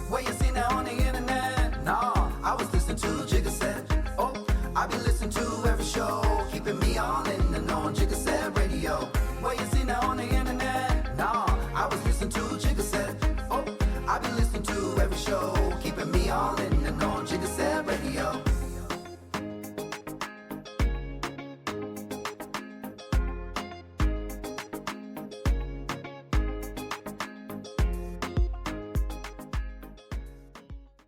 Where you seen that on the internet? Nah, I was listening to Jigga Set. Oh, I be listening to every show, keeping me all in the know on Jigga Set Radio. Where you seen that on the internet? Nah, I was listening to Jigga Set. Oh, I be listening to every show, keeping me all in the know on Jigga Set Radio.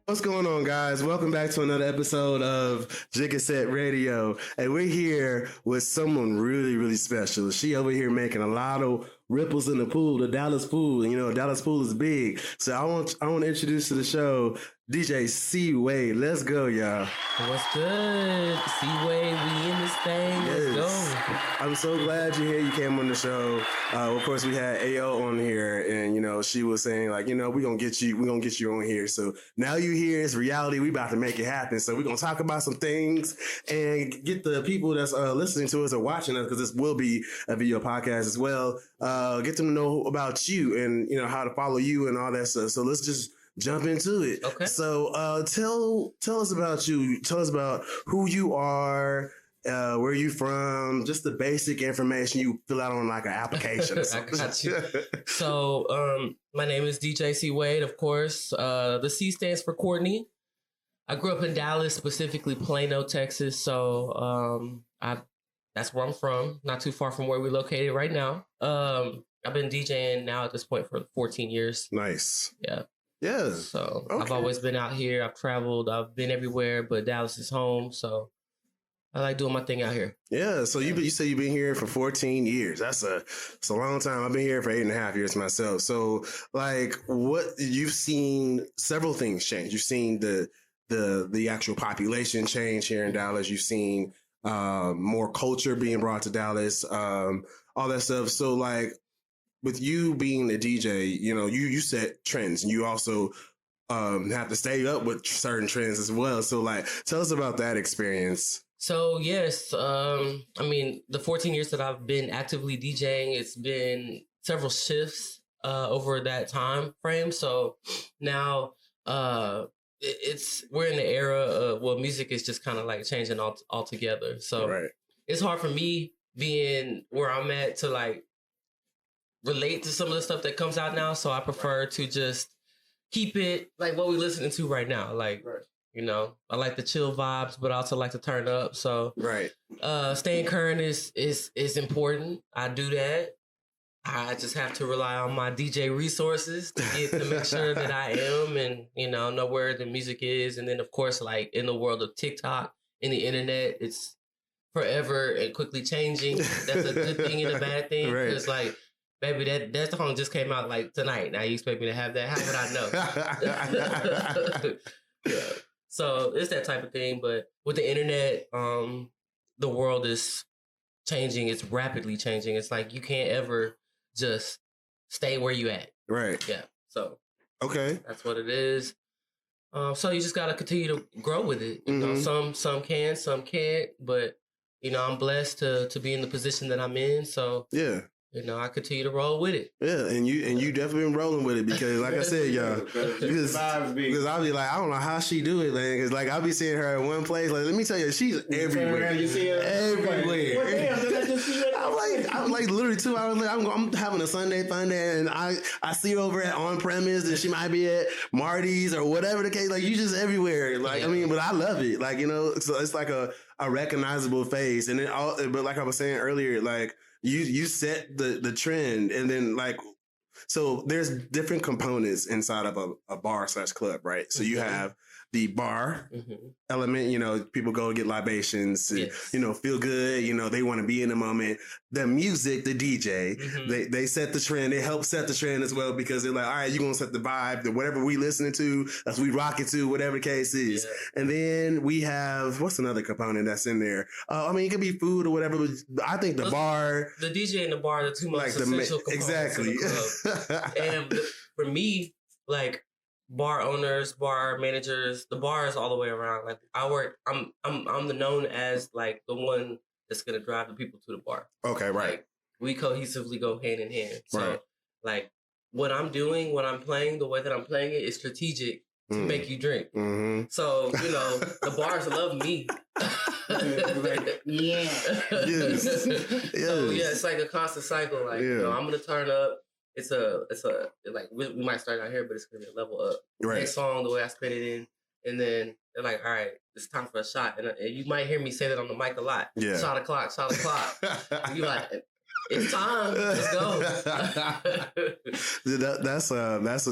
What's going on, guys? Welcome back to another episode of Jigga Set Radio. And we're here with someone really, really special. She over here making a lot of ripples in the pool, the Dallas pool. You know, Dallas pool is big. So I want to introduce to the show DJ C Wade. Let's go, y'all. What's good? C Wade, we in this thing. Let's go. I'm so glad you're here. You came on the show. Of course, we had AO on here, and you know she was saying like, you know, we're gonna get you on here. So now you here. It's reality. We about to make it happen. So we're gonna talk about some things and get the people that's listening to us or watching us, because this will be a video podcast as well. Get them to know about you and you know how to follow you and all that stuff. So let's just jump into it. Okay. So tell us about you. Tell us about who you are, where you from, just the basic information you fill out on like an application or something. I got you. So my name is DJ C Wade, of course. The C stands for Courtney. I grew up in Dallas, specifically Plano, Texas. So that's where I'm from, not too far from where we're located right now. I've been DJing now at this point for 14 years. Nice. Yeah. Yeah. So Okay. I've always been out here. I've traveled. I've been everywhere, but Dallas is home. So I like doing my thing out here. Yeah. So you say you've been here for 14 years. That's a long time. I've been here for 8.5 years myself. So like, what you've seen several things change. You've seen the actual population change here in Dallas. You've seen more culture being brought to Dallas. All that stuff. So like, with you being a DJ, you know, you set trends, and you also have to stay up with certain trends as well. So like, tell us about that experience. So yes, I mean, the 14 years that I've been actively DJing, it's been several shifts over that time frame. So now we're in the era of, music is just kind of like changing altogether. So Right. It's hard for me being where I'm at to like relate to some of the stuff that comes out now. So I prefer to just keep it like what we're listening to right now. Like, you know, I like the chill vibes, but I also like to turn up. So Right. Staying current is important. I do that. I just have to rely on my DJ resources to make sure that I am and, you know where the music is. And then, of course, like in the world of TikTok and the internet, it's forever and quickly changing. That's a good thing and a bad thing. Right. Because, like, baby, that song just came out like tonight. Now you expect me to have that? How would I know? Yeah. So it's that type of thing. But with the internet, the world is changing. It's rapidly changing. It's like you can't ever just stay where you at. Right. Yeah. So Okay. that's what it is. So you just gotta continue to grow with it. You know, some can, some can't. But you know, I'm blessed to be in the position that I'm in. So Yeah. you know, I continue to roll with it. Yeah, and you definitely been rolling with it because, like I said, y'all, because I'll be like, I don't know how she do it, man. Because like I'll be seeing her in one place. Like, let me tell you, she's everywhere. You see her everywhere. Well, damn, did I just see her? I'm like literally 2 hours later. I'm having a Sunday fun day, and I see her over at On Premise, and she might be at Marty's or whatever the case. Like you just everywhere. Like I mean, but I love it. Like you know, so it's like a recognizable face, and then but like I was saying earlier, like. You set the trend, and then like, so there's different components inside of a bar / club, right? So you have the bar element, you know, people go get libations, and, you know, feel good, you know, they want to be in the moment. The music, the DJ, they set the trend. They help set the trend as well because they're like, all right, you're going to set the vibe, that whatever we listening to, that's we rock it to, whatever the case is. Yeah. And then we have, what's another component that's in there? I mean, it could be food or whatever, but I think the bar. The DJ and the bar are the two most essential components. Exactly. Of the club. And for me, like, bar owners, bar managers, the bar is all the way around. Like I'm the known as like the one that's gonna drive the people to the bar. Okay, right. Like, we cohesively go hand in hand. So like what I'm doing, when I'm playing, the way that I'm playing it is strategic to make you drink. Mm-hmm. So, you know, the bars love me. Like, yeah. Yes. So yeah, it's like a constant cycle. Like, you know, I'm gonna turn up. It's like we might start out here, but it's gonna be a level up. Right. Next song, the way I spit it in, and then they're like, all right, it's time for a shot. And you might hear me say that on the mic a lot. Yeah. Shot o'clock, shot o'clock. And you like, it's time. Let's go.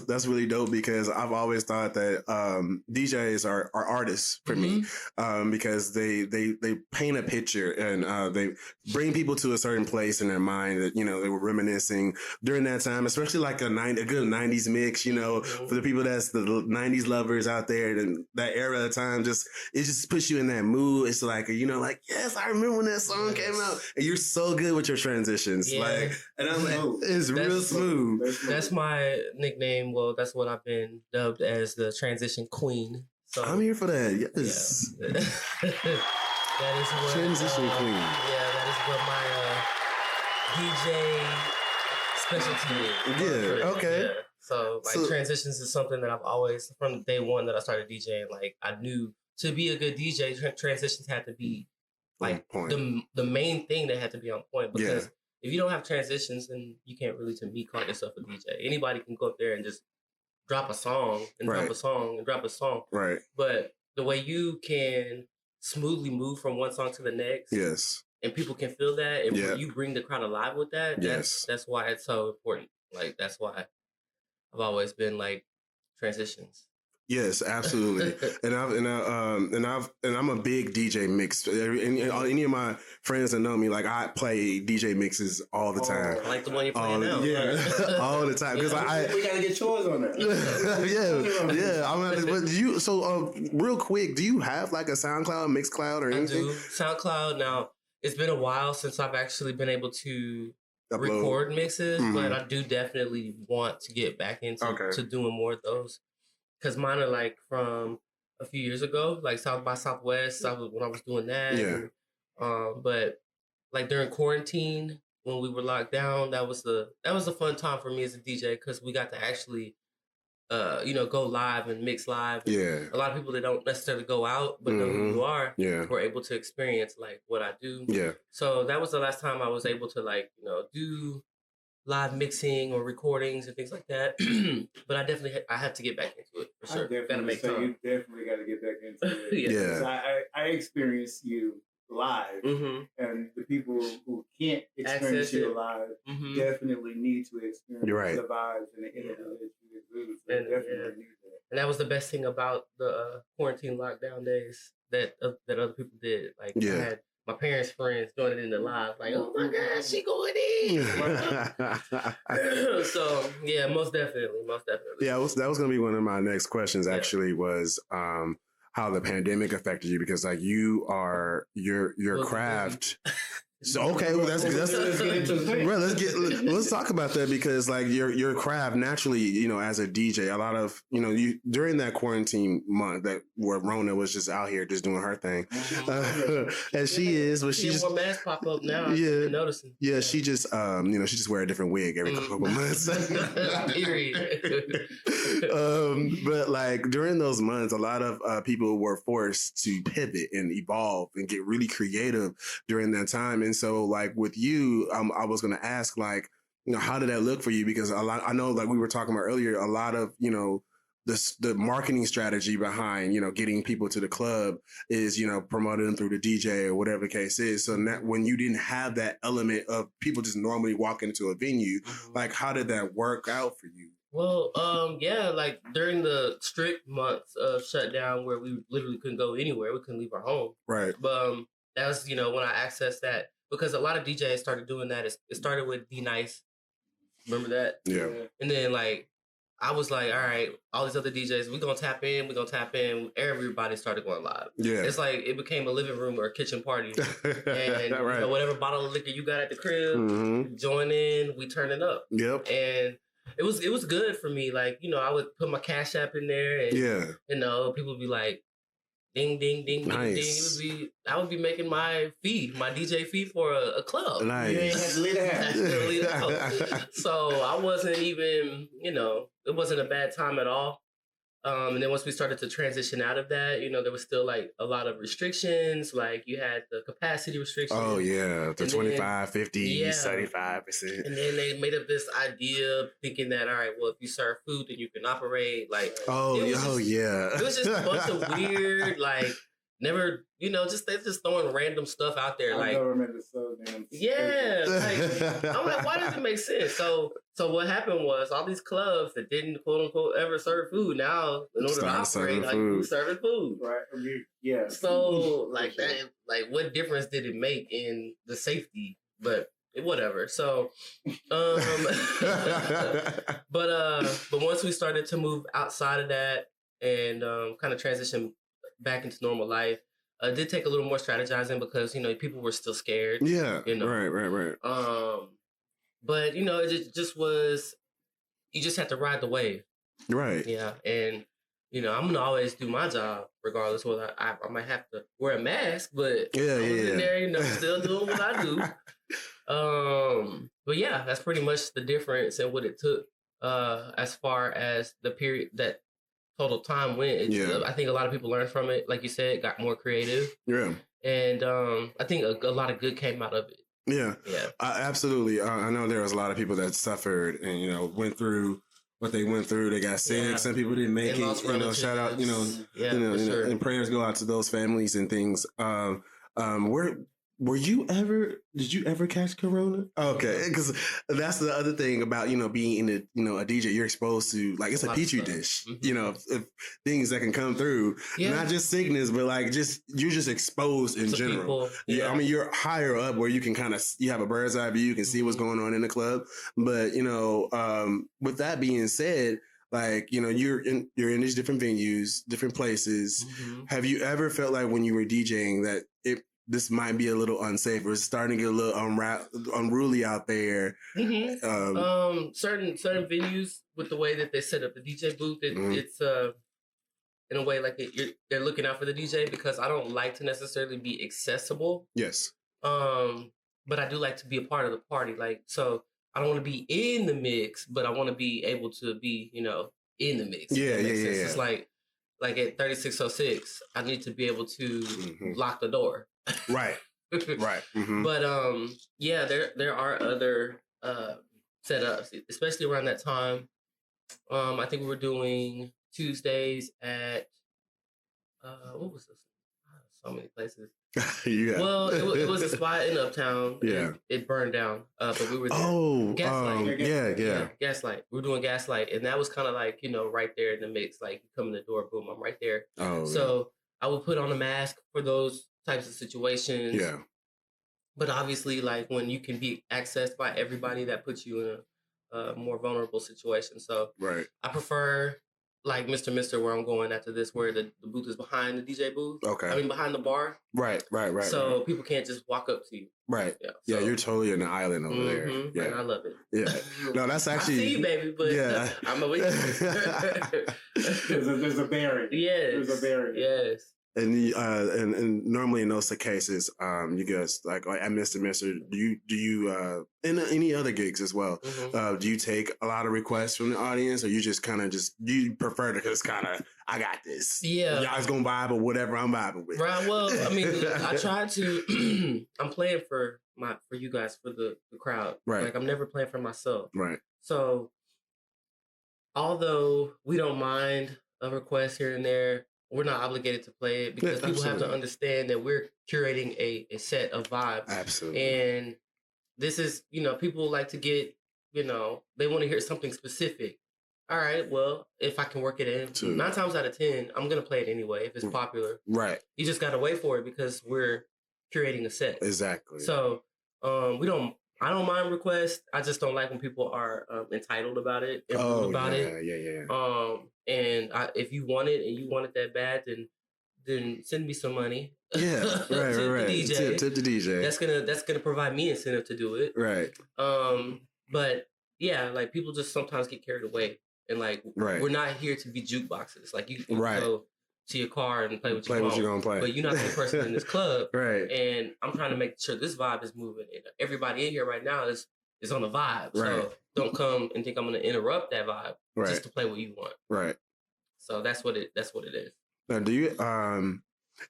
That's really dope because I've always thought that DJs are artists for me because they paint a picture and they bring people to a certain place in their mind that, you know, they were reminiscing during that time, especially like a good 90s mix, you know, for the people that's the 90s lovers out there, and that era of time it just puts you in that mood. It's like, you know, like, yes, I remember when that song came out, and you're so good with your transitions. Yeah. Like, and I'm like, it's real smooth. That's my nickname. Well, that's what I've been dubbed as, the transition queen. So I'm here for that. Yes. Yeah. That is what Transition queen. Yeah, that is what my DJ specialty is. Yeah. Okay. Yeah. So transitions is something that I've always, from day one that I started DJing, like I knew to be a good DJ, transitions had to be like the main thing that had to be on point, because if you don't have transitions, then you can't really, to me, call yourself a DJ. Anybody can go up there and just drop a song and drop a song and drop a song. Right. But the way you can smoothly move from one song to the next. Yes. And people can feel that. And you bring the crowd alive with that. That's why it's so important. Like, that's why I've always been like transitions. Yes, absolutely. and I'm a big DJ mix. Any of my friends that know me, like, I play DJ mixes all the time. Like the one you're playing now. Yeah, all the time. Because we gotta get yours on there. yeah. Real quick, do you have like a SoundCloud, Mixcloud, or anything? I do. SoundCloud. Now, it's been a while since I've actually been able to record mixes, but I do definitely want to get back into to doing more of those. Because mine are like from a few years ago, like South by Southwest, when I was doing that. Yeah. And, but like during quarantine, when we were locked down, that was a fun time for me as a DJ, because we got to actually, go live and mix live. Yeah. A lot of people that don't necessarily go out but know who you are, were able to experience like what I do. Yeah. So that was the last time I was able to do live mixing or recordings and things like that. But I have to get back into it for sure. You definitely got to get back into it. Yeah. I experienced you live, and the people who can't experience you live definitely need to experience the vibes and the energy that you exude. So definitely need that. And that was the best thing about the quarantine lockdown days that other people did. Like, I had my parents' friends joining in the live, like, oh my God, she going in. So yeah, most definitely. Yeah, that was gonna be one of my next questions. Actually, was how the pandemic affected you, because like your craft. So okay, well, let's talk about that, because like your craft naturally, as a DJ, a lot of you during that quarantine month that where Rona was just out here just doing her thing, as she is, but she's more masks pop up now. Yeah, noticing. Yeah, she just she just wear a different wig every couple months. But like during those months, a lot of people were forced to pivot and evolve and get really creative during that time. And so, like with you, I was going to ask, like, how did that look for you? Because I know, like we were talking about earlier, a lot of the marketing strategy behind getting people to the club is promoting them through the DJ or whatever the case is. So when you didn't have that element of people just normally walking into a venue, like how did that work out for you? Well, like during the strict months of shutdown where we literally couldn't go anywhere, we couldn't leave our home. Right. But that was, when I accessed that, because a lot of DJs started doing that. It started with D Nice. Remember that? Yeah. And then like, I was like, all right, all these other DJs, we're going to tap in. Everybody started going live. Yeah. It's like, it became a living room or a kitchen party. And whatever bottle of liquor you got at the crib, join in, we turn it up. Yep. And it was good for me. Like, I would put my Cash App in there, and people would be like, ding, ding, ding, nice. Ding, ding. I would be making my DJ fee for a club. Nice. You ain't have to leave the house. So I wasn't even, it wasn't a bad time at all. And then once we started to transition out of that, you know, there was still like a lot of restrictions. Like you had the capacity restrictions. Oh yeah, the 25, 50, 75%. And then they made up this idea thinking that, all right, well, if you serve food, then you can operate. Like, yeah. It was just a bunch of weird, like, never, you know, they're just throwing random stuff out there. Like, government is so damn. Yeah, like, I'm like, why does it make sense? So what happened was all these clubs that didn't quote unquote ever serve food now in order to operate, like, who's serving food? Right. Yeah. So like that, like, what difference did it make in the safety? But whatever. So, but once we started to move outside of that and kind of transition back into normal life, it did take a little more strategizing because, you know, people were still scared. Yeah. You know? Right. But, you know, it just was, you just had to ride the wave. Right. Yeah. And, you know, I'm going to always do my job regardless whether I might have to wear a mask, but I was in there, you know, still doing what I do. But yeah, that's pretty much the difference and what it took as far as the period that total time went. I think a lot of people learned from it. Like you said, got more creative. Yeah. And I think a lot of good came out of it. Yeah. Absolutely. I know there was a lot of people that suffered and, you know, went through what they went through. They got sick. Yeah. Some people didn't make it. You know, shout out, sure. And prayers go out to those families and things. Did you ever catch Corona? Okay, because that's the other thing about, you know, being in a DJ, you're exposed to, like, it's a petri dish, you know, if things that can come through, not just sickness, but like you're just exposed in general. People, I mean, you're higher up where you can you have a bird's eye view, you can see what's going on in the club. But, you know, with that being said, like, you know, you're in these different venues, different places. Have you ever felt like when you were DJing that this might be a little unsafe, or it's starting to get a little unruly out there? Certain venues, with the way that they set up the DJ booth, it's in a way like they're looking out for the DJ, because I don't like to necessarily be accessible. Yes. But I do like to be a part of the party. Like, so I don't want to be in the mix, but I want to be able to be, you know, in the mix. Yeah. It's like at 3606, I need to be able to lock the door. Right. But there are other setups, especially around that time. I think we were doing Tuesdays at what was this? So many places. Well, it was a spot in Uptown. Yeah. It burned down. But we were there. Gaslight. Gaslight. We were doing Gaslight, and that was kind of like, you know, right there in the mix. Like, you come in the door, boom, I'm right there. So I would put on a mask for those types of situations. Yeah. But obviously, like, when you can be accessed by everybody, that puts you in a more vulnerable situation. So I prefer, like, Mr. where I'm going after this, where the booth is behind the DJ booth. Okay. I mean, behind the bar. Right. So people can't just walk up to you. Right. Yeah, you're totally in the island over there. Yeah. And I love it. Yeah. No, that's actually... I see you, baby, but I'm a witness. There's a barrier. Yes. There's a barrier. Yes. And normally in those cases, you guys, like at Mr. Do you in any other gigs as well? Do you take a lot of requests from the audience, or you just kind of you prefer to just kind of, I got this? Yeah, y'all's gonna vibe or whatever I'm vibing with. Right. Well, I mean, I try to. I'm playing for you guys, for the crowd. Right. Like, I'm never playing for myself. Right. So, although we don't mind a request here and there, we're not obligated to play it, because people have to understand that we're curating a set of vibes. Absolutely. And this is, you know, people like to get, you know, they want to hear something specific. All right, well, if I can work it in, 9 times out of 10, I'm going to play it anyway if it's popular. Right. You just got to wait for it, because we're curating a set. Exactly. So I don't mind requests. I just don't like when people are entitled about it. Yeah. And if you want it and you want it that bad, then send me some money. Yeah, right. The DJ. Tip the DJ. That's gonna provide me incentive to do it. Right. But yeah, like, people just sometimes get carried away, and like, we're not here to be jukeboxes. Like, you can go to your car and play what you want. You're gonna play. But you're not the person in this club. Right. And I'm trying to make sure this vibe is moving. And everybody in here right now is on the vibe. Right. So don't come and think I'm gonna interrupt that vibe just to play what you want. Right. So that's what it is. Now, do you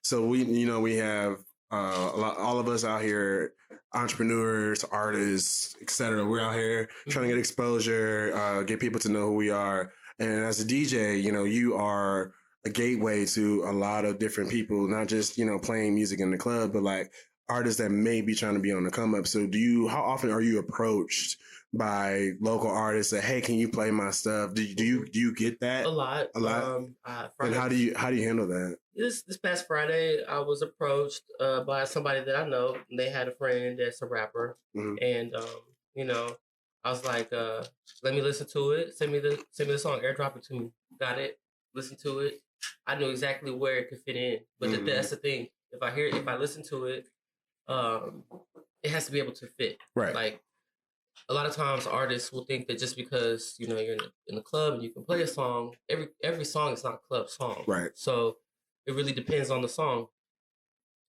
so we have all of us out here, entrepreneurs, artists, etc. We're out here trying to get exposure, get people to know who we are. And as a DJ, you are a gateway to a lot of different people, not just playing music in the club, but like artists that may be trying to be on the come up. So how often are you approached by local artists that, hey, can you play my stuff? Do you get that? A lot. And how do you handle that? This past Friday, I was approached by somebody that I know. They had a friend that's a rapper, and I was like, let me listen to it. Send me the song, airdrop it to me. Got it. Listen to it. I knew exactly where it could fit in. But that's the thing. If I listen to it, it has to be able to fit. Right. Like, a lot of times artists will think that just because you're in the club and you can play a song, every song is not a club song. Right. So it really depends on the song.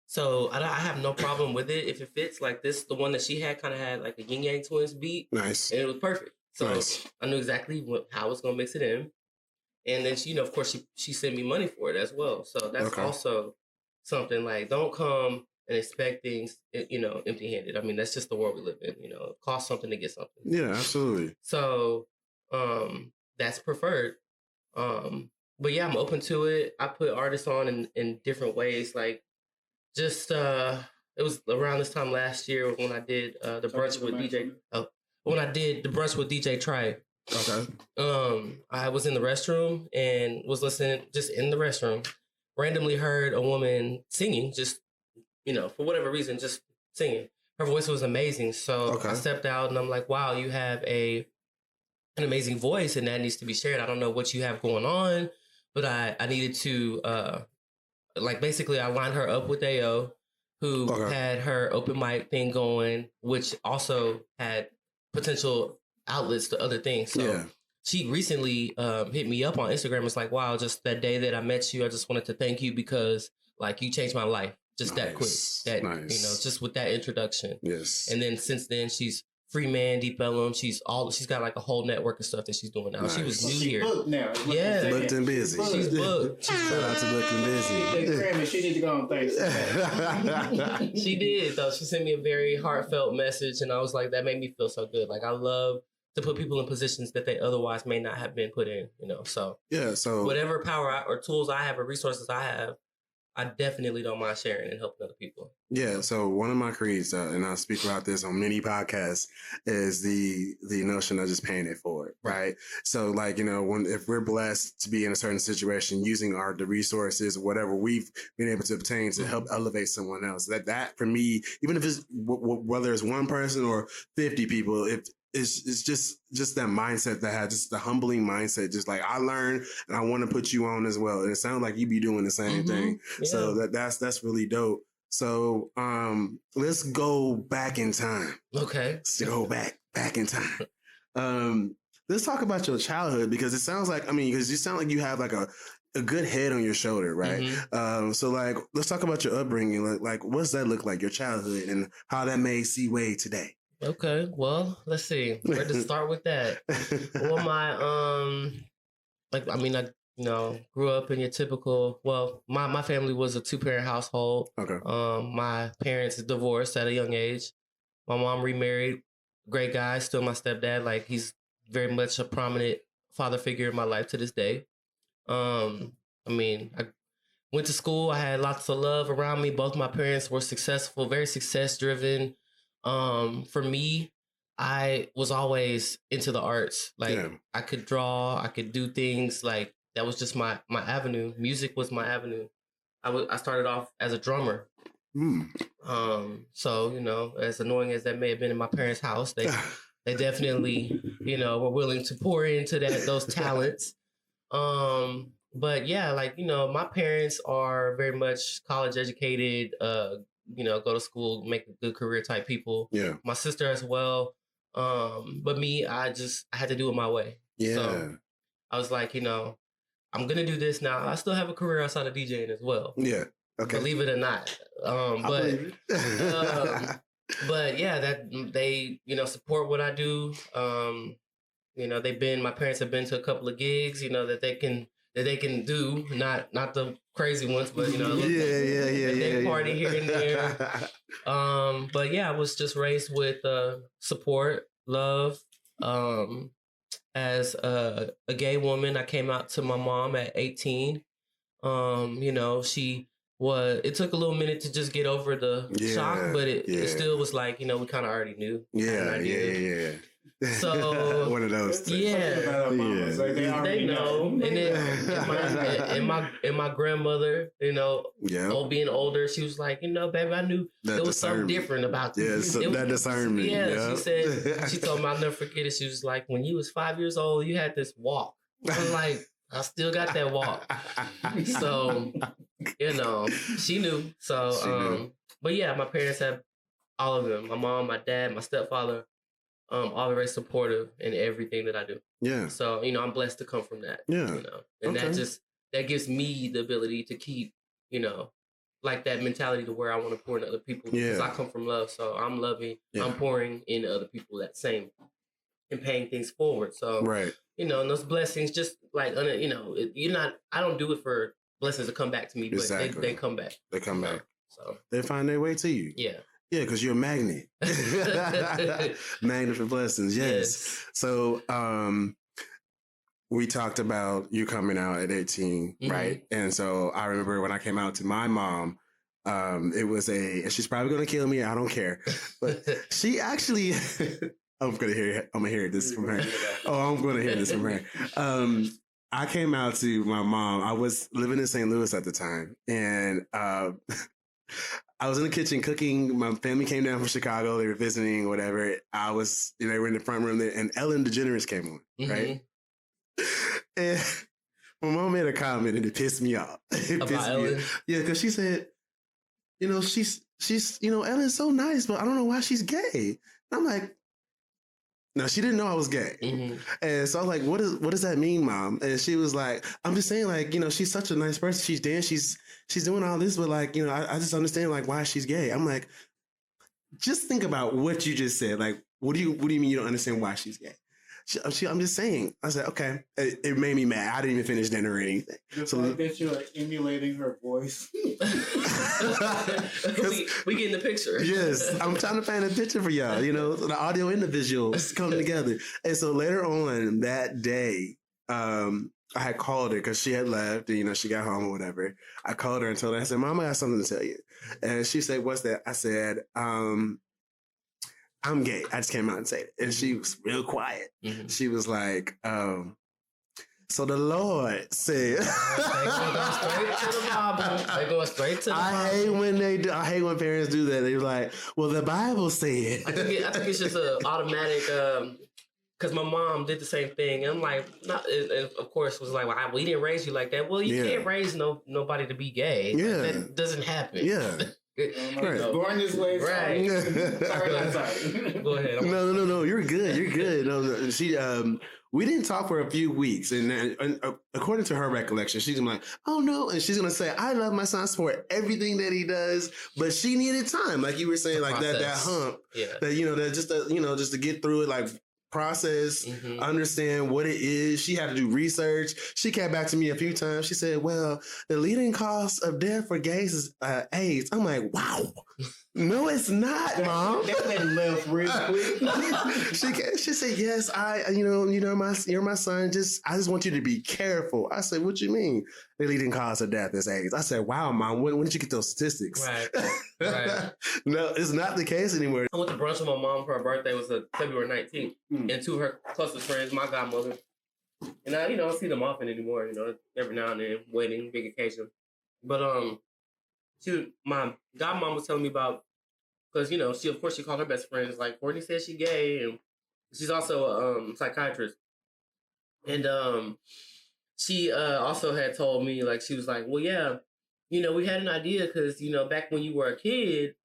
So I have no problem with it if it fits. Like this, the one that she had kind of had like a Yin Yang Twins beat. Nice. And it was perfect. So nice. I knew exactly how I was gonna mix it in. And then she, of course, she sent me money for it as well. So that's also something. Like, don't come and expect things, empty-handed. I mean, that's just the world we live in. It costs something to get something. Yeah, absolutely. So that's preferred. But yeah, I'm open to it. I put artists on in different ways. Like, just it was around this time last year when I did the brunch with DJ. When I did the brunch with DJ Tribe. Okay. I was in the restroom and was listening, just in the restroom. Randomly heard a woman singing, just for whatever reason, just singing. Her voice was amazing. So I stepped out and I'm like, wow, you have an amazing voice and that needs to be shared. I don't know what you have going on, but I needed to, basically I lined her up with AO, who had her open mic thing going, which also had potential outlets to other things. So she recently hit me up on Instagram. It's like, wow, just that day that I met you, I just wanted to thank you because like you changed my life. Just that quick. That just with that introduction. Yes. And then since then she's Free Man, Deep Ellum. She's got like a whole network of stuff that she's doing now. Nice. She was new here. Booked now. Booked and busy. She's booked. Shout out to booked and busy. She need to go on Thanksgiving. She did though. She sent me a very heartfelt message, and I was like, that made me feel so good. Like I love to put people in positions that they otherwise may not have been put in. So So whatever power or tools I have or resources I have, I definitely don't mind sharing and helping other people. Yeah. So one of my creeds, and I speak about this on many podcasts, is the notion of just paying it forward. Right. So like, if we're blessed to be in a certain situation, using the resources, whatever we've been able to obtain to help elevate someone else, that for me, even if it's whether it's one person or 50 people, it's just that mindset that has just the humbling mindset. Just like I learned and I want to put you on as well. And it sounds like you be doing the same thing. Yeah. So that's really dope. So let's go back in time. Okay. Let's go back in time. Let's talk about your childhood because it sounds like, because you sound like you have like a good head on your shoulder, right? Mm-hmm. So like, let's talk about your upbringing. Like what's that look like, your childhood and how that made Seaway today? Okay, well, let's see. Where to start with that? Well, I grew up in your typical, my family was a 2-parent household. Okay. My parents divorced at a young age. My mom remarried, great guy, still my stepdad. Like, he's very much a prominent father figure in my life to this day. I went to school. I had lots of love around me. Both my parents were successful, very success-driven. For me, I was always into the arts. Like I could draw, I could do things like that was just my avenue. Music was my avenue. I started off as a drummer. So, as annoying as that may have been in my parents' house, they definitely, were willing to pour into those talents. But yeah, my parents are very much college educated, go to school, make a good career type people. Yeah. My sister as well. But me, I had to do it my way. Yeah. So I was like, I'm going to do this now. I still have a career outside of DJing as well. Yeah. Okay. Believe it or not. But yeah, that they, support what I do. My parents have been to a couple of gigs, that they can that they can do, not the crazy ones, but a yeah, party here and there. But yeah, I was just raised with support, love. As a gay woman, I came out to my mom at 18. It took a little minute to just get over the shock, but it still was like, we kind of already knew. Yeah. So one of those things. Yeah. Like they know. And then and my grandmother, being older, she was like, baby, I knew there was something different about you. Yeah, that discernment. Yeah, she told me, I'll never forget it. She was like, when you was 5 years old, you had this walk. I was like, I still got that walk. So, she knew. So, but yeah, my parents have all of them. My mom, my dad, my stepfather, all very supportive in everything that I do. Yeah. So, I'm blessed to come from that. Yeah. And that gives me the ability to keep, like that mentality to where I want to pour into other people. Because I come from love. So I'm loving, I'm pouring into other people that same and paying things forward. So, right. And those blessings just like, I don't do it for blessings to come back to me, exactly. but they come back. They come back. So they find their way to you. Yeah. Yeah, because you're a magnet. Magnet for blessings, yes. So we talked about you coming out at 18, right? And so I remember when I came out to my mom, it was she's probably going to kill me, I don't care. But she actually, I'm going to hear this from her. Oh, I'm going to hear this from her. I came out to my mom. I was living in St. Louis at the time. And I was in the kitchen cooking. My family came down from Chicago. They were visiting, whatever. I was, they were in the front room there, and Ellen DeGeneres came on, right? And my mom made a comment, and it pissed me off. About Ellen? Yeah, because she said, she's Ellen's so nice, but I don't know why she's gay. And I'm like, no, she didn't know I was gay. And so I was like, what does that mean, Mom? And she was like, I'm just saying, like, she's such a nice person. She's dancing, she's doing all this, but like, I just understand like why she's gay. I'm like, just think about what you just said. Like, what do you mean you don't understand why she's gay? I'm just saying. I said, okay. It made me mad. I didn't even finish dinner or anything. The fact that you're emulating her voice. we get in the picture. Yes. I'm trying to paint a picture for y'all. The audio and the visuals come together. And so later on that day, I had called her because she had left and, she got home or whatever. I called her and told her, I said, Mom, I got something to tell you. And she said, what's that? I said, I'm gay. I just came out and said it. And she was real quiet. She was like, so the Lord said, they go straight to the Bible. I hate when parents do that. They're like, well, the Bible said. I think it's just an automatic, because my mom did the same thing. And I'm like, and of course was like, well, we didn't raise you like that. Well, you can't raise nobody to be gay. Yeah. Like, that doesn't happen. Yeah. Right. Born this way, right? Sorry. Go ahead. No. You're good. You're good. No, she, we didn't talk for a few weeks, and according to her recollection, she's like, "Oh no," and she's gonna say, "I love my son, support everything that he does," but she needed time, like you were saying, like that hump, that just to get through it, like. Process, understand what it is. She had to do research. She came back to me a few times. She said, well, the leading cause of death for gays is AIDS. I'm like, wow. No, it's not, Mom. That went left real quick. She said, yes, you're my son. I just want you to be careful. I said, what you mean? The leading cause of death is AIDS. I said, wow, Mom, when did you get those statistics? Right. No, it's not the case anymore. I went to brunch with my mom for her birthday. It was February 19th. And two of her closest friends, my godmother. And I, don't see them often anymore, every now and then, wedding, big occasion. But my godmom was telling me about, because, she called her best friend. It's like, Courtney says she's gay, and she's also a psychiatrist. And she also had told me, like, she was like, well, yeah, we had an idea because, back when you were a kid,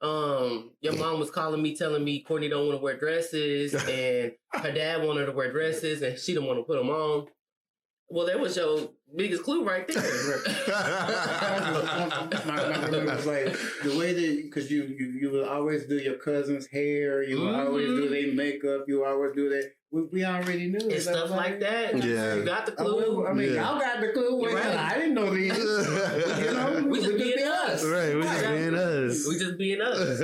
your mom was calling me, telling me Courtney don't want to wear dresses, and her dad wanted her to wear dresses, and she didn't want to put them on. Well, that was your biggest clue right there. My grandmother was like, the way that, because you will always do your cousin's hair, you will always do their makeup, you always do that. we already knew. And stuff like that. Yeah. You got the clue. I mean, y'all got the clue. Right. I didn't know this. You know, we just being us. Right, we just being us. We just being us.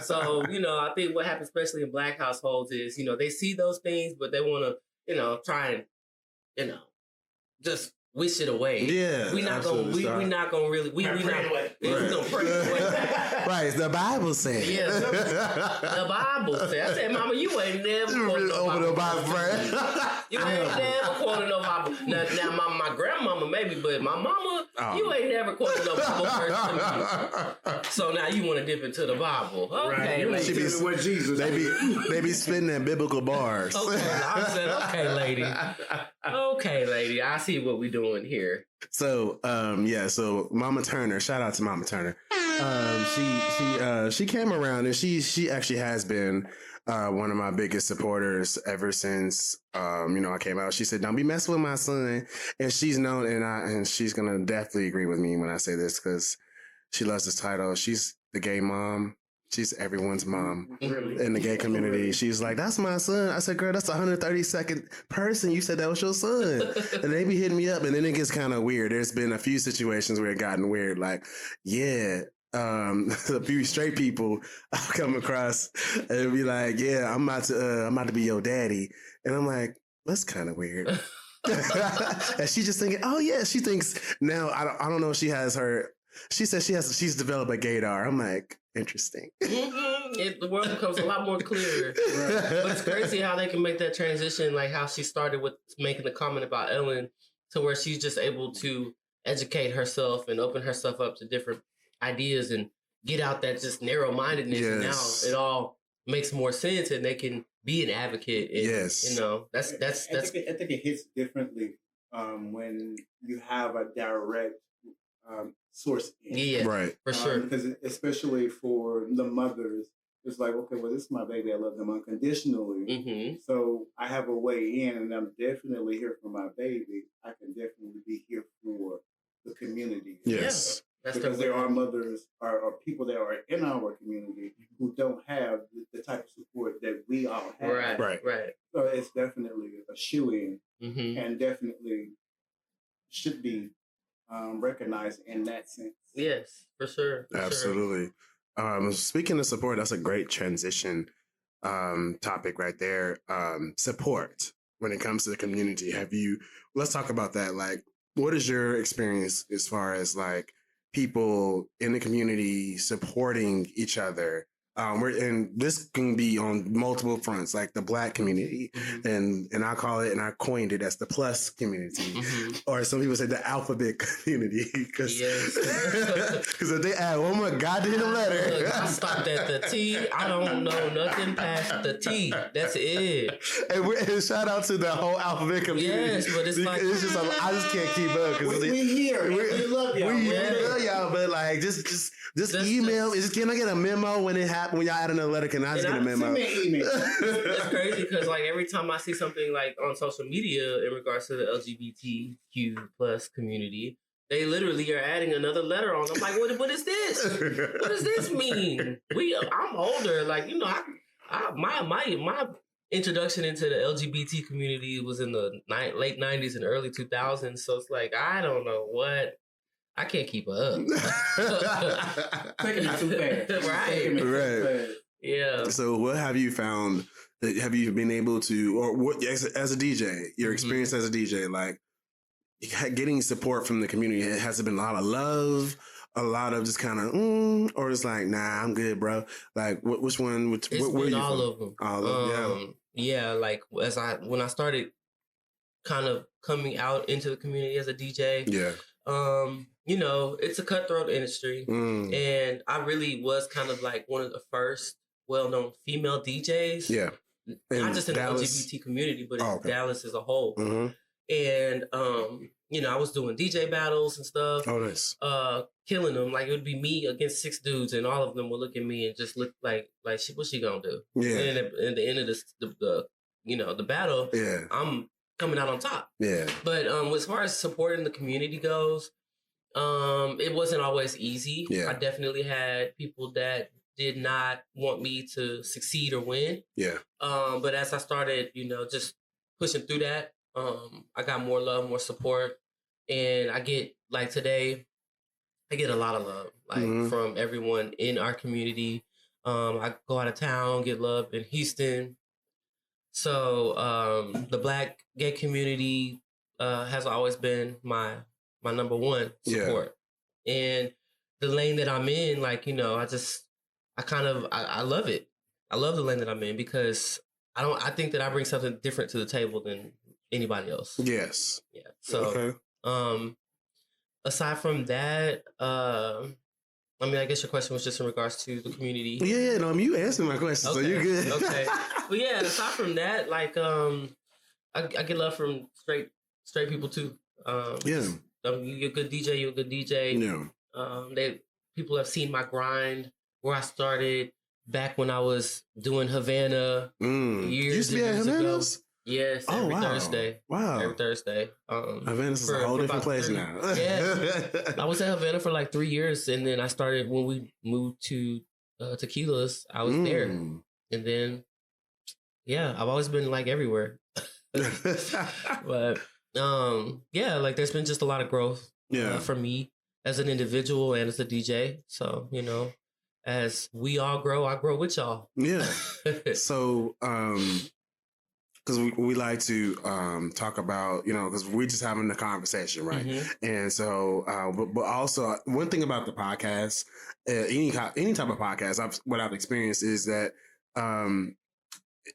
So, I think what happens, especially in Black households, is, they see those things, but they want to, try and, just wish it away. Yeah, we not gonna really we not gonna pray away. Right, the Bible said. Yeah, the Bible said. I said, Mama, you ain't never quoted no Bible. The Bible, friend. You ain't never quoted no Bible. Now, my grandmama maybe, but my mama, you ain't never quoted no Bible verse to me. So now you want to dip into the Bible? Okay, right. She be what Jesus. They be spitting that biblical bars. Okay, I said, okay, lady, I see what we doing here. So, so Mama Turner, shout out to Mama Turner. She came around and she actually has been one of my biggest supporters ever since I came out. She said, "Don't be messing with my son," and she's known, and she's gonna definitely agree with me when I say this because she loves this title. She's the gay mom. She's everyone's mom in the gay community. She's like, "That's my son." I said, "Girl, that's a 132nd person. You said that was your son." And they be hitting me up, and then it gets kind of weird. There's been a few situations where it gotten weird. Like, a few straight people I've come across and be like, "Yeah, I'm about to be your daddy," and I'm like, "That's kind of weird." And she just thinking, "Oh yeah," she thinks now. I don't know if she has her. She says she's developed a gaydar. I'm like, interesting. The world becomes a lot more clear. Right. But it's crazy how they can make that transition, like how she started with making the comment about Ellen to where she's just able to educate herself and open herself up to different ideas and get out that just narrow-mindedness. Yes. And now it all makes more sense and they can be an advocate. And, yes. That's. I think it hits differently when you have a direct source in. Yeah, right, for sure. Because especially for the mothers, it's like, okay, well, this is my baby. I love them unconditionally. Mm-hmm. So I have a way in, and I'm definitely here for my baby. I can definitely be here for the community. Yes. Yeah, because there are mothers or people that are in our community who don't have the type of support that we all have. Right. So it's definitely a shoe-in, and definitely should be recognized in that sense. Yes, for sure. Absolutely. Sure. Speaking of support, that's a great transition topic right there. Support when it comes to the community. Let's talk about that. Like, what is your experience as far as like people in the community supporting each other? And this can be on multiple fronts, like the Black community, and I call it, and I coined it as the plus community, or some people say the alphabet community, because if they add one more goddamn letter, I stopped at the T. I don't know nothing past the T. That's it. And shout out to the whole alphabet community. Yes, but it's like it's just I just can't keep up because we here. We love y'all. We love y'all, but like just email. Can I get a memo when it happens? When y'all add another letter, can I just get a memo? Send me an email. It's crazy because like every time I see something like on social media in regards to the LGBTQ plus community, they literally are adding another letter on. I'm like, what is this? What does this mean? I'm older, like my introduction into the LGBT community was in the late 90s and early 2000s. So it's like I don't know what. I can't keep up. Taking it too fast. Right. Yeah. So what have you found? Have you been able to, or what as a DJ, your experience as a DJ, like getting support from the community, has it been a lot of love, a lot of just kind of, or it's like, nah, I'm good, bro. Like which one? It's been all of them. All of them, yeah. Like when I started kind of coming out into the community as a DJ. Yeah. It's a cutthroat industry, and I really was kind of like one of the first well-known female DJs. Yeah, not just in Dallas. The LGBT community, but in Dallas as a whole. And I was doing DJ battles and stuff. Oh, nice. Killing them. Like it would be me against 6 dudes, and all of them would look at me and just look like what's she gonna do? Yeah. And at the end of the battle, I'm coming out on top. Yeah. But as far as supporting the community goes, it wasn't always easy. Yeah. I definitely had people that did not want me to succeed or win. Yeah. But as I started, just pushing through that, I got more love, more support. And I get, like today, I get a lot of love, like from everyone in our community. I go out of town, get love in Houston. So the Black gay community has always been my number one support. Yeah. And the lane that I'm in, like, I love it. I love the lane that I'm in because I think that I bring something different to the table than anybody else. Yes. Yeah. So, aside from that, I guess your question was just in regards to the community. Yeah. No, you answered my question, so you're good. Okay. But yeah, aside from that, like, I get love from straight people too. You're a good DJ. You're a good DJ. Yeah. People have seen my grind, where I started back when I was doing Havana years ago. Yes, every Thursday. Wow. Every Thursday. Havana's a whole different place now. Yeah. I was at Havana for like 3 years, and then I started when we moved to Tequila's. I was there. And then, yeah, I've always been like everywhere. But, like there's been just a lot of growth for me as an individual and as a DJ. So, as we all grow, I grow with y'all. Yeah. So, because we like to talk about, because we're just having the conversation, right? Mm-hmm. And so, but also one thing about the podcast, any type of podcast, what I've experienced is that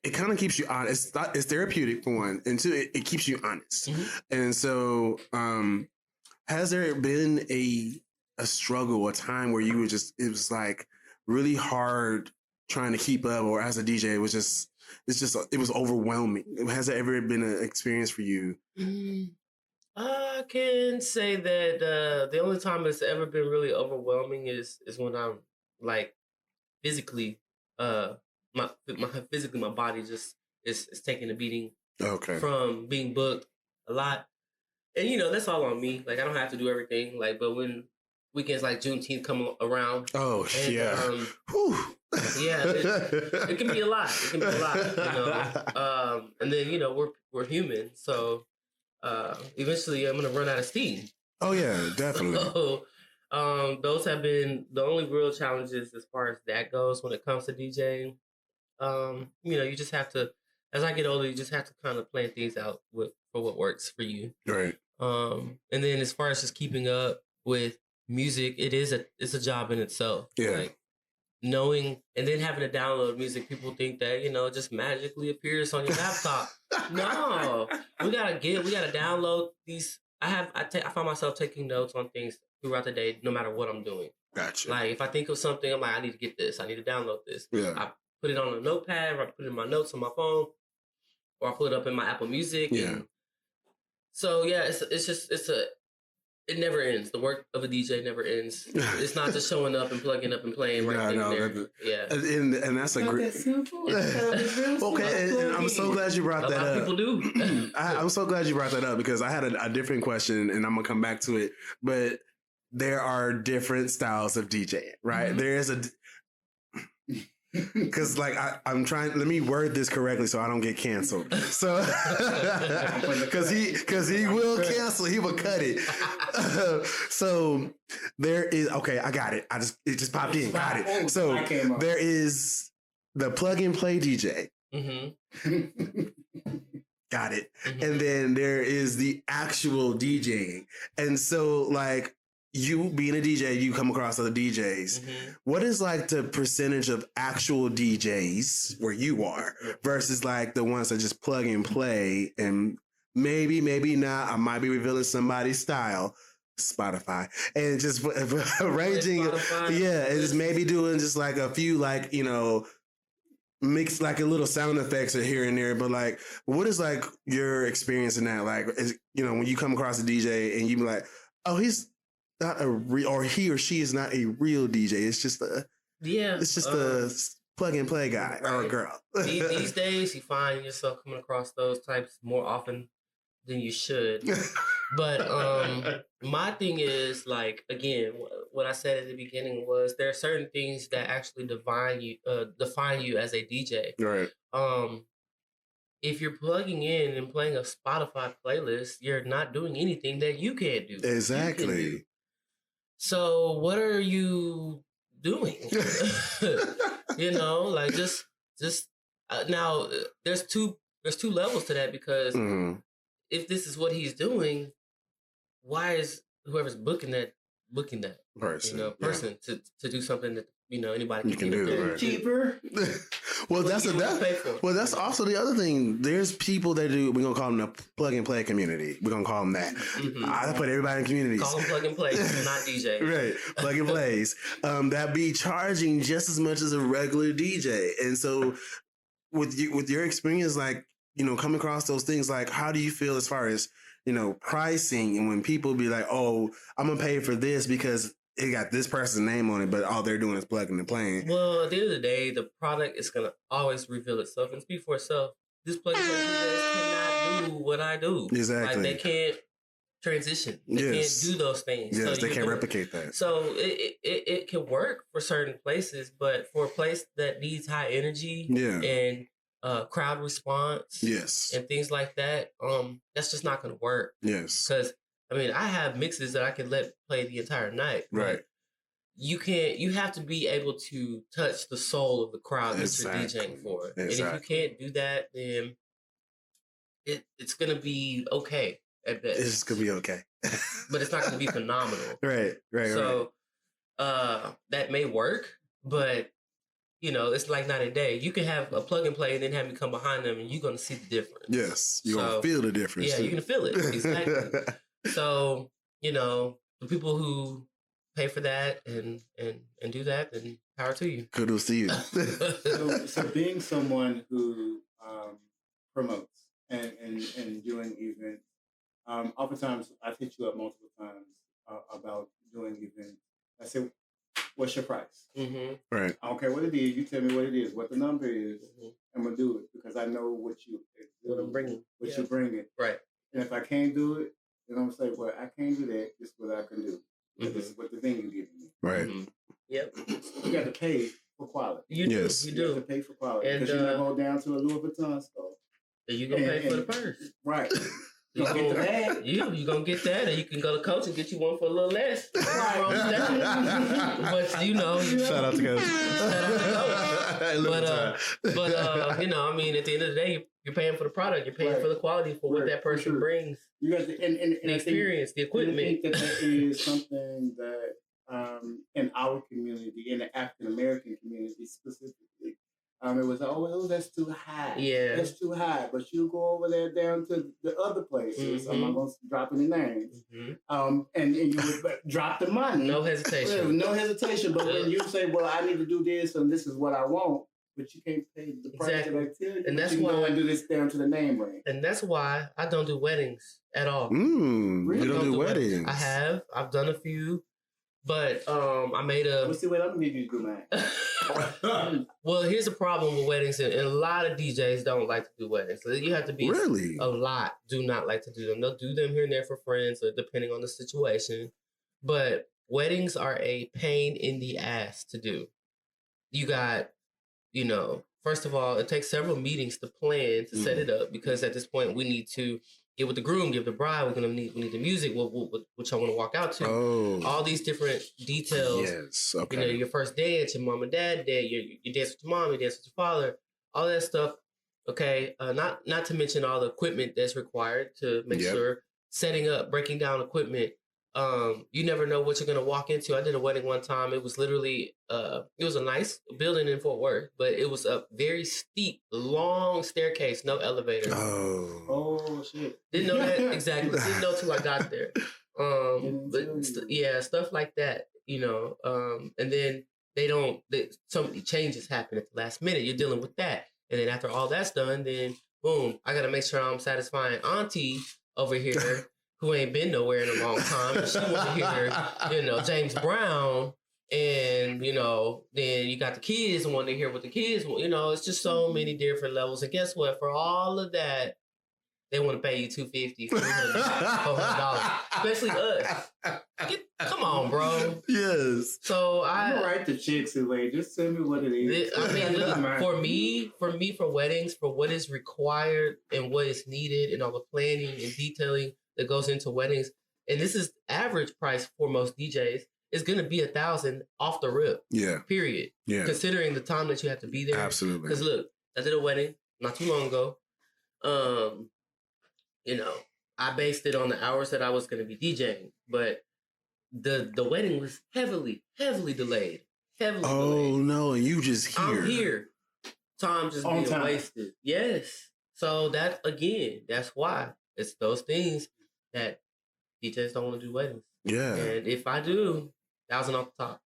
it kind of keeps you honest. It's therapeutic for one, and two, it keeps you honest. Mm-hmm. And so, has there been a struggle, a time where you were it was like really hard trying to keep up, or as a DJ, it was overwhelming? Has there ever been an experience for you? I can say that the only time it's ever been really overwhelming is when I'm like physically, my body just is taking a beating. Okay. From being booked a lot, and that's all on me. Like I don't have to do everything. Like, but when weekends like Juneteenth come around, yeah, it can be a lot. It can be a lot, and then we're human, so eventually I'm gonna run out of steam. Oh yeah, definitely. So, those have been the only real challenges as far as that goes when it comes to DJing. You just have to, as I get older, you just have to kind of plan things out for what works for you. Right. And then as far as just keeping up with music, it's a job in itself. Yeah. Like, knowing and then having to download music, people think that it just magically appears on your laptop. No, we gotta download these. I find myself taking notes on things throughout the day, no matter what I'm doing. Gotcha. Like if I think of something, I'm like, I need to get this. I need to download this. Yeah. I put it on a notepad, or I put it in my notes on my phone, or I put it up in my Apple Music. Yeah. And so yeah, it never ends. The work of a DJ never ends. It's not just showing up and plugging up and playing right there. Yeah. And that's a great... Okay, and I'm so glad you brought that up. A lot of people do. I'm so glad you brought that up because I had a different question and I'm going to come back to it. But there are different styles of DJing, right? Mm-hmm. There is a... Because like I'm trying, let me word this correctly so I don't get canceled. So because he will cancel, he will cut it. So there is I got it. It just popped in. Got it. So there is the plug and play DJ. Mm-hmm. Got it. Mm-hmm. And then there is the actual DJing. And so like, you being a DJ, you come across other DJs. Mm-hmm. What is like the percentage of actual DJs where you are versus like the ones that just plug and play and maybe not, I might be revealing somebody's style, Spotify, and just arranging, and just maybe doing just like a few like, mix like a little sound effects or here and there. But like, what is like your experience in that? Like, when you come across a DJ and you be like, oh, he's not a real, or he or she is not a real DJ. It's just a plug and play guy or a girl. These days, you find yourself coming across those types more often than you should. But my thing is, like, again, what I said at the beginning was there are certain things that actually define you as a DJ. Right. If you're plugging in and playing a Spotify playlist, you're not doing anything that you can't do. Exactly. Do. So what are you doing? You know, like just now there's two levels to that, because if this is what he's doing, why is whoever's booking that person, person to do something that anybody can do, right? Cheaper. Well, that's also the other thing. There's people that do. We're gonna call them the plug and play community. We're gonna call them that. I put everybody in communities. Call them plug and play, not DJ. Right, plug and plays. That be charging just as much as a regular DJ. And so, with your experience, like coming across those things, like how do you feel as far as pricing, and when people be like, "Oh, I'm gonna pay for this because it got this person's name on it," but all they're doing is plugging and playing. Well, at the end of the day, the product is gonna always reveal itself and speak for itself. This plug and play DJs cannot do what I do. Exactly. Like, they can't transition. They can't do those things. Yes, so they can't replicate that. So it can work for certain places, but for a place that needs high energy and crowd response, and things like that, that's just not going to work. Yes, because I have mixes that I can let play the entire night. Right. You can't. You have to be able to touch the soul of the crowd that you're DJing for, and if you can't do that, then it's going to be okay at best. It's going to be okay, but it's not going to be phenomenal. Right. So that may work, but it's like night and day. You can have a plug and play and then have me come behind them, and you're going to see the difference. Yes, you're going to feel the difference. Yeah, you're going to feel it. Exactly. So, the people who pay for that and do that, then power to you. Kudos to you. so being someone who promotes and doing events, oftentimes I've hit you up multiple times about doing events. I say, what's your price? Mm-hmm. Right. I don't care what it is. You tell me what it is, what the number is. I'm gonna do it because I know what I'm bringing, what you're bringing. Right. And if I can't do it, then I'm gonna say, well, I can't do that. This is what I can do. This is what the venue giving me. Right. Yep. You got to pay for quality. You do. You have to pay for quality, because you're not going down to a Louis Vuitton store. You're gonna pay for the purse. Right. You get the bag. You're gonna get that, or you can go to Coach and get you one for a little less. But shout out to Coach. But at the end of the day, you're paying for the product. You're paying for the quality for what that person brings. You got the experience, the equipment. I think that is something that in our community, in the African American community specifically, it was always, that's too high. Yeah, that's too high. But you go over there down to the other places. I'm not going to drop any names. And you would drop the money. No hesitation. No hesitation. But when you say, well, I need to do this and this is what I want, but you can't pay the price of activity. And that's why I do this down to the name range. And that's why I don't do weddings at all. Really? You don't do weddings? I've done a few. But I made a... Let's see what I'm going to need you to do, man. Well, here's the problem with weddings, and a lot of DJs don't like to do weddings. So you have to be... Really? A lot do not like to do them. They'll do them here and there for friends, or depending on the situation. But weddings are a pain in the ass to do. You got, first of all, it takes several meetings to plan to set it up, because at this point we need to get with the groom, give the bride. We need the music, which I want to walk out to. Oh. All these different details. Yes. Okay. Your first dance, your mom and dad dance, you dance with your mom, you dance with your father, all that stuff. Okay. Not to mention all the equipment that's required to make sure setting up, breaking down equipment. You never know what you're gonna walk into. I did a wedding one time. It was literally it was a nice building in Fort Worth, but it was a very steep, long staircase, no elevator. Oh shit! Didn't know that exactly. Didn't know till I got there. Stuff like that. And then so many changes happen at the last minute. You're dealing with that, and then after all that's done, then boom, I gotta make sure I'm satisfying Auntie over here. Who ain't been nowhere in a long time. And she want to hear, James Brown. And, then you got the kids wanting to hear what the kids want. It's just so many different levels. And guess what? For all of that, they want to pay you $250, $400, especially us. Come on, bro. Yes. So I'm gonna write the chicks away. Just tell me what it is. I mean, for weddings, for what is required and what is needed, and all the planning and detailing that goes into weddings, and this is average price for most DJs. It's gonna be $1,000 off the rip. Yeah. Period. Yeah. Considering the time that you have to be there. Absolutely. Because look, I did a wedding not too long ago. I based it on the hours that I was going to be DJing, but the wedding was heavily delayed. Oh no, and you just here. I'm here. Time just being wasted. Yes. So that's why it's those things that DJs don't want to do weddings. Yeah. And if I do, $1,000 off the top,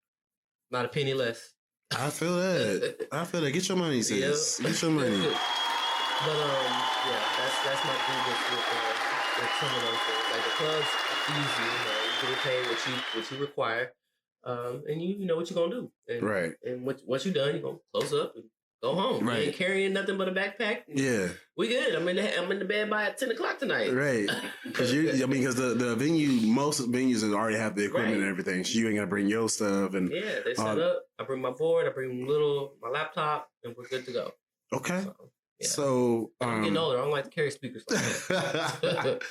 not a penny less. I feel that. Get your money, sis. Get your money. But that's my grievance with some of those things. Like the club's easy, you get paid what you require, and you know what you're gonna do. And, right. And once you're done, you're gonna close up and go home. Right. You ain't carrying nothing but a backpack. Yeah. We good. I'm in the bed by 10:00 tonight. Right. Because the venue, most venues already have the equipment and everything. So you ain't gotta bring your stuff and they set up. I bring my board. I bring my laptop, and we're good to go. Okay. So I'm getting older. I don't like to carry speakers like that.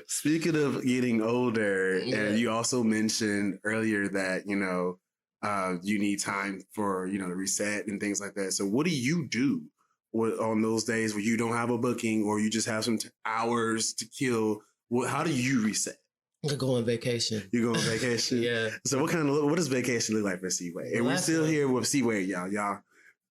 Speaking of getting older, and you also mentioned earlier that you need time for to reset and things like that. So what do you do on those days where you don't have a booking or you just have some hours to kill? How do you reset? I go on vacation. You go on vacation? Yeah. So what does vacation look like for Seaway? And we're still here with Seaway, y'all.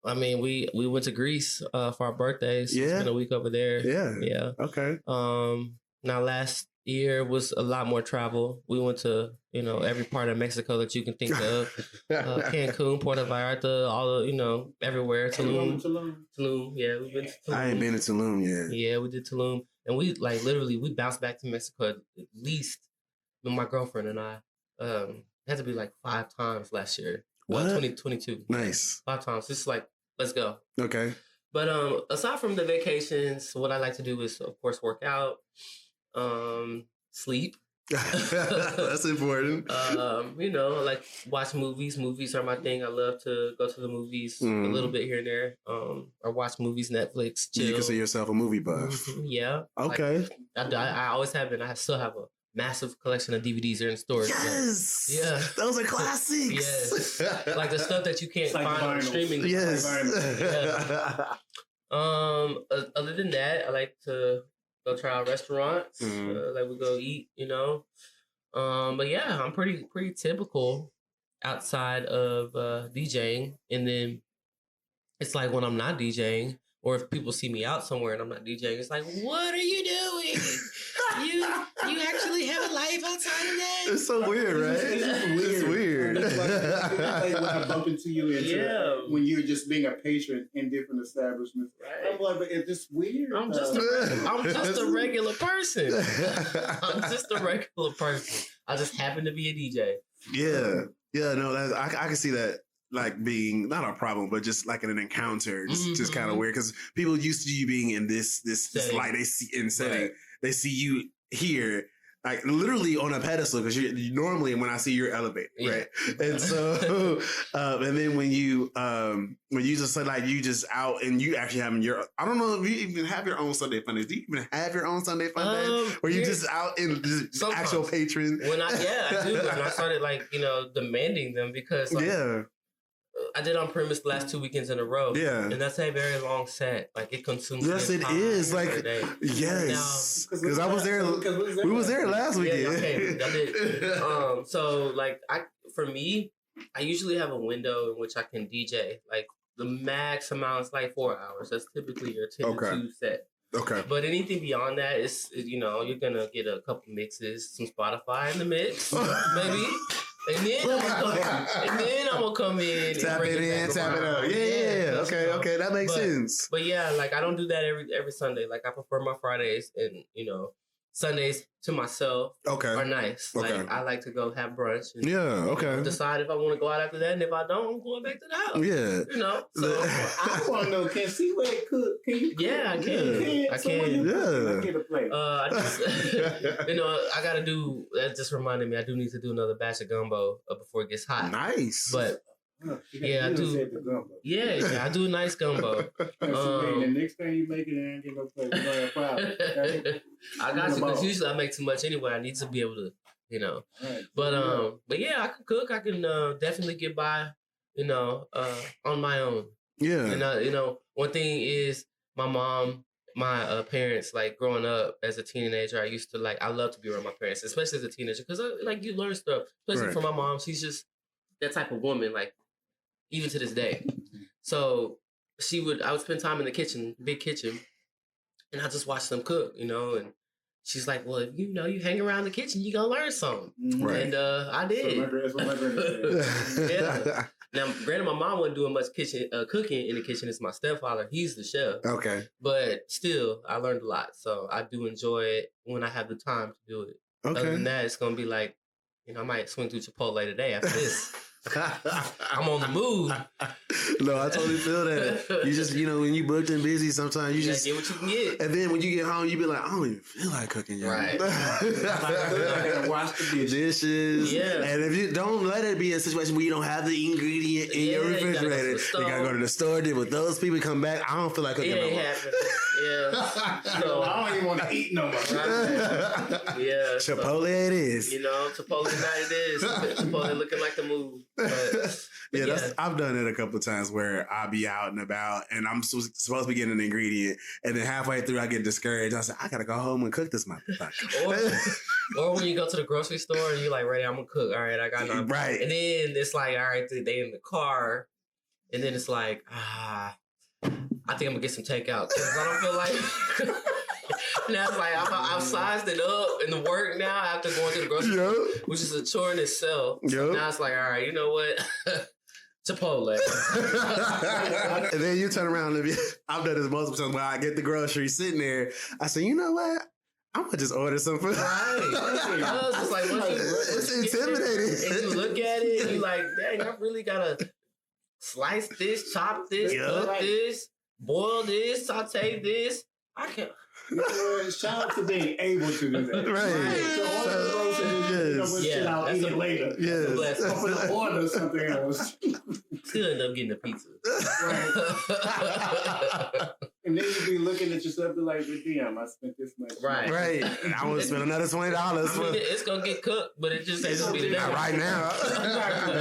I mean, we went to Greece for our birthdays. Yeah. Spent a week over there. Yeah. Yeah. Okay. Now last year was a lot more travel. We went to, every part of Mexico that you can think of. Cancun, Puerto Vallarta, all the, everywhere. Tulum. Yeah, we've been to Tulum. I ain't been to Tulum yet. Yeah, we did Tulum. And we we bounced back to Mexico at least with my girlfriend and I. Had to be 5 times last year. What? 2022. Nice. 5 times. It's let's go. Okay. But aside from the vacations, what I like to do is, of course, work out, sleep. That's important. Watch movies. Movies are my thing. I love to go to the movies a little bit here and there. Or watch movies, Netflix, chill. You consider yourself a movie buff. Yeah. Okay. I always have been. I still have a massive collection of DVDs are in storage. Yes. Yeah. Those are classics. Yes. Like the stuff that you can't find on streaming. Yes. Other than that, I like to go try out restaurants. We go eat, But yeah, I'm pretty typical outside of DJing. And then it's when I'm not DJing, or if people see me out somewhere and I'm not DJing, it's what are you doing? You actually have a life outside of that? It's so weird, right? It's weird. It's when I bump into you when you're just being a patron in different establishments. Right. I'm but it's just weird. I'm just a regular person. I'm just a regular person. I just happen to be a DJ. Yeah. Yeah, no, I can see that. Being not a problem, but just in an encounter, just kind of weird because people used to you being in this light they see in setting. Right. They see you here, literally on a pedestal because you normally when I see you're elevated, right? And so, and then when you just say you just out and you actually having I don't know if you even have your own Sunday fun days. Do you even have your own Sunday fun days, or you just out in just actual patron? When I do, and I started demanding them because I did on premise the last 2 weekends in a row. Yeah. And that's a very long set. It consumes. Yes, it is. Yes. Because I was there. We was there last weekend. Yeah, okay, I did. For me, I usually have a window in which I can DJ. The max amount is 4 hours. That's typically your 10 to 2 set. Okay. But anything beyond that is, you're going to get a couple mixes, some Spotify in the mix, maybe. And then I'm gonna come in, tap it in, tap it out. Yeah. Okay. That makes sense. But yeah, I don't do that every Sunday. I prefer my Fridays, and Sundays to myself are nice. Okay. Like I like to go have brunch. And, decide if I want to go out after that, and if I don't, I'm going back to the house. Yeah. You know. So I want to know, can C-Wade cook? Can you cook? Yeah, I can. I can. Let's get a plate. I just, I gotta do. That just reminded me. I do need to do another batch of gumbo before it gets hot. Nice. But I do. Yeah, I do a nice gumbo. The next time you make it, I ain't get no plate. Okay? I got you because usually I make too much anyway. I need to be able to, Right. But yeah, I can cook. I can definitely get by, on my own. Yeah. And one thing is my parents, like growing up as a teenager, I love to be around my parents, especially as a teenager, because you learn stuff, especially from my mom. She's just that type of woman, like even to this day. So I would spend time in the kitchen, big kitchen, and I just watch them cook, and she's like, well, if you hang around the kitchen, you gonna learn something. Right. And I did. That's what my granddad said. Yeah. Now, granted, my mom wasn't doing much cooking in the kitchen. It's my stepfather. He's the chef. Okay. But still, I learned a lot. So I do enjoy it when I have the time to do it. Okay. Other than that, it's going to be like, I might swing through Chipotle today after this. I'm on the move. No, I totally feel that. You just, when you booked and busy, sometimes you just get what you can get. And then when you get home, you be like, I don't even feel like cooking yet. Right. I gotta wash the dishes. Yeah. And if you don't let it be a situation where you don't have the ingredient in your refrigerator, you gotta go to the store. Then when those people come back, I don't feel like cooking no more. Yeah. So I don't even want to eat no more. Right. Yeah. Chipotle it is. Chipotle night it is. Chipotle looking like the move. But I've done it a couple of times where I'll be out and about and I'm supposed to be getting an ingredient and then halfway through I get discouraged. I say, I gotta go home and cook this motherfucker. or when you go to the grocery store and you're like, ready, I'm gonna cook. All right, I got nothing. Right. And then it's like, all right, they in the car. And then it's like, I think I'm gonna get some takeout because I don't feel like. Now it's like I've sized it up in the work now after going to the grocery store, which is a chore in itself. So now it's like, all right, you know what? Chipotle. And then you turn around and I've done this multiple times where I get the groceries sitting there. I say, you know what? I'm gonna just order some food. Right. It's like it's intimidating. And you look at it and you're like, dang, I really gotta slice this, chop this, cook this, boil this, saute this. I can't. Shout out to being able to do that. Right. So shit, I'll eat it later. Yes. I'm going to order something else. Still end up getting a pizza. Right. And then you be looking at yourself and be like, damn, I spent this much. Right. And I want to spend another $20. It's going to get cooked, but it just ain't going to be today. Not right now.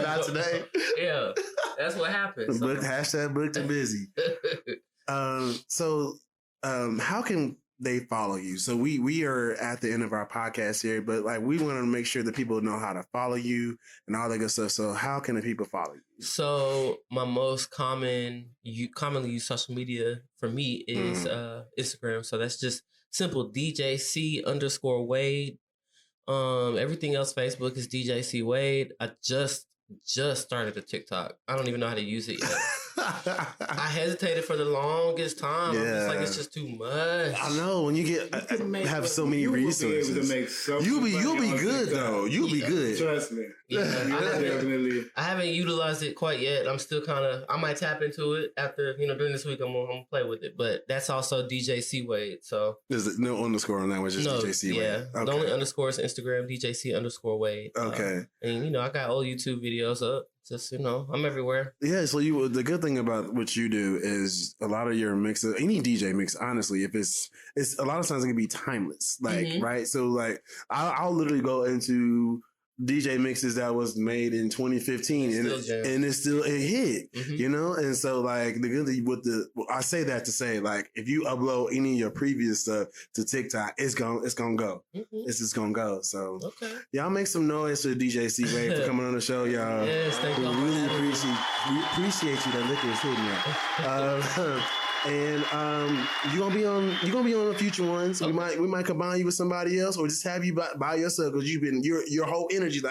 Not today. Yeah. That's what happens. Hashtag booked and busy. So how can they follow you? So we are at the end of our podcast here, but we want to make sure that people know how to follow you and all that good stuff. So how can the people follow you? So my most commonly used social media for me is Instagram. So that's just simple DJC_Wade. Everything else, Facebook is DJC Wade. I just started a TikTok. I don't even know how to use it yet. I hesitated for the longest time. Yeah. I'm just it's just too much. I know when you have so many resources. You'll be good though. You'll be good. Trust me. Yeah, I haven't utilized it quite yet. I'm still I might tap into it after during this week. I'm gonna play with it, but that's also DJC Wade. So there's no underscore on that, which is DJC Wade. Yeah, okay. The only underscore is Instagram DJC_Wade. Okay, and I got old YouTube videos up. Just, I'm everywhere. Yeah, so the good thing about what you do is a lot of your mixes, any DJ mix, honestly, if it's a lot of times it can be timeless. Right? So I'll literally go into DJ mixes that was made in 2015 and it's still a hit, And so the good thing I say that to say if you upload any of your previous stuff to TikTok, it's gonna go. It's just gonna go. So y'all make some noise to DJ C Wade for coming on the show, y'all. Yes, thank you. We appreciate you. That liquor is hitting you. And you're gonna be on the future ones. Okay. We might combine you with somebody else, or just have you by yourself because your whole energy,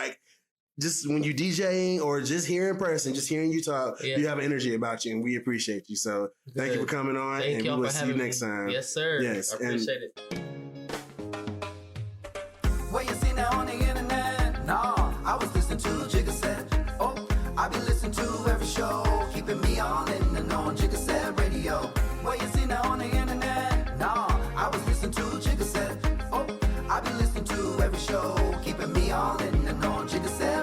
just when you DJing or just here in person, just hearing you talk, you have an energy about you, and we appreciate you. So thank you for coming on, and we will see you next time. Yes, sir. Yes, I appreciate it. show, keeping me all in the know on Jigga Set Radio. Where you see now on the internet? Nah, I was listening to Jigga Set. Oh, I be listening to every show, keeping me all in the know on Jigga Set